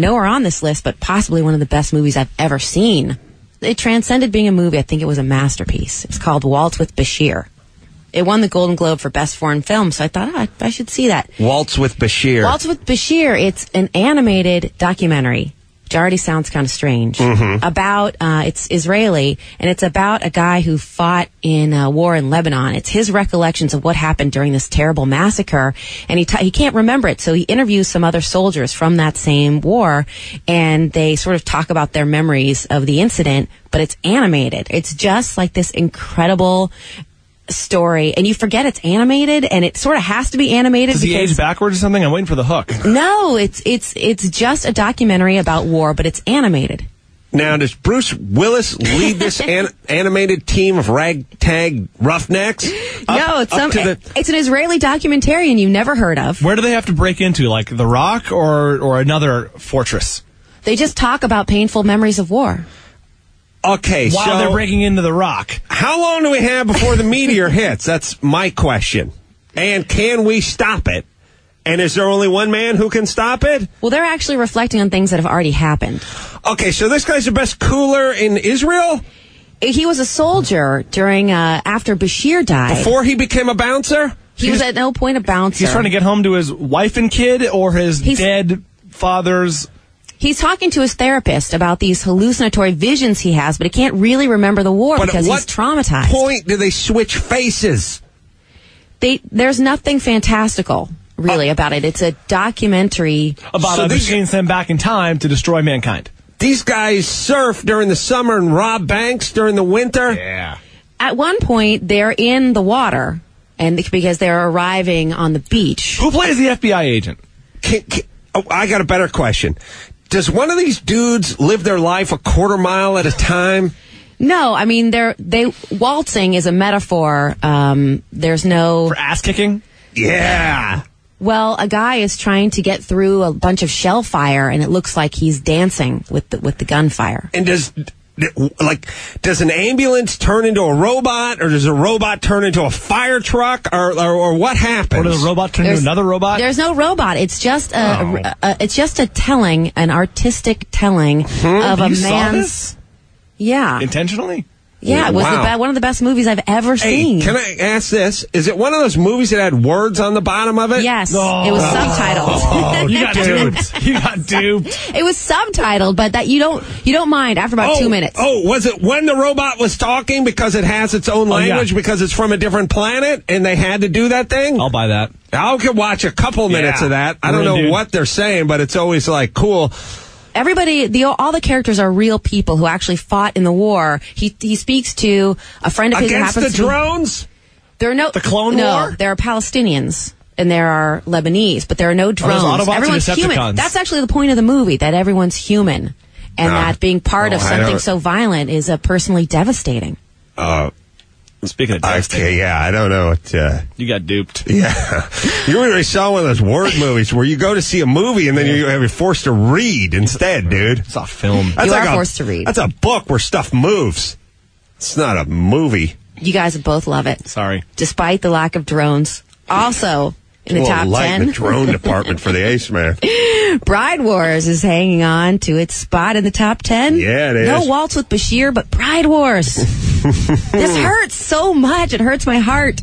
nowhere on this list, but possibly one of the best movies I've ever seen. It transcended being a movie. I think it was a masterpiece. It's called Waltz with Bashir. It won the Golden Globe for Best Foreign Film, so I thought, I should see that. Waltz with Bashir. Waltz with Bashir. It's an animated documentary, which already sounds kind of strange. About, it's Israeli, and it's about a guy who fought in a war in Lebanon. It's his recollections of what happened during this terrible massacre, and he can't remember it, so he interviews some other soldiers from that same war, and they sort of talk about their memories of the incident, but it's animated. It's just like this incredible story, and you forget it's animated, and it sort of has to be animated. Does he age backwards or something? I'm waiting for the hook. No, it's just a documentary about war, but it's animated. Now, does Bruce Willis lead this animated team of ragtag roughnecks? No, it's an Israeli documentarian you've never heard of. Where do they have to break into, like The Rock or another fortress? They just talk about painful memories of war. Okay, while they're breaking into The Rock. How long do we have before the meteor hits? That's my question. And can we stop it? And is there only one man who can stop it? Well, they're actually reflecting on things that have already happened. Okay, so this guy's the best cooler in Israel? He was a soldier during after Bashir died. Before he became a bouncer? He was at no point a bouncer. He's trying to get home to his wife and kid or his dead father's... He's talking to his therapist about these hallucinatory visions he has, but he can't really remember the war because he's traumatized. At what point do they switch faces? There's nothing fantastical, really, about it. It's a documentary. About a machine sent back in time to destroy mankind. These guys surf during the summer and rob banks during the winter? Yeah. At one point, they're in the water, and because they're arriving on the beach. Who plays the FBI agent? I got a better question. Does one of these dudes live their life a quarter mile at a time? No, I mean, waltzing is a metaphor. There's no... For ass kicking? Yeah. Well, a guy is trying to get through a bunch of shell fire, and it looks like he's dancing with the gunfire. And does an ambulance turn into a robot, or does a robot turn into a fire truck, or what happens? Or does a robot turn into another robot? There's no robot. It's just an artistic telling of a man's. Saw this? Yeah. Intentionally? Yeah, it was Wow. one of the best movies I've ever seen. Can I ask this? Is it one of those movies that had words on the bottom of it? Yes. It was subtitled. Oh, you got duped. You got duped. It was subtitled, but that you don't mind after about 2 minutes. Oh, was it when the robot was talking because it has its own language because it's from a different planet and they had to do that thing? I'll buy that. I could watch a couple minutes of that. I don't know what they're saying, but it's always like cool. Everybody, all the characters are real people who actually fought in the war. He speaks to a friend of his against who happens the drones. There are no the Clone War. There are Palestinians and there are Lebanese, but there are no drones. Everyone's human. That's actually the point of the movie, that everyone's human, and that being part of something so violent is personally devastating. Speaking of devastating, I don't know what. You got duped. Yeah, you really saw one of those word movies where you go to see a movie and then you're forced to read instead, dude. It's a film. You are forced to read. That's a book where stuff moves. It's not a movie. You guys both love it. Sorry. Despite the lack of drones. Also, in the top 10. In the drone department for the Ace Man. Bride Wars is hanging on to its spot in the top 10. Yeah, it is. No Waltz with Bashir, but Bride Wars. This hurts so much. It hurts my heart.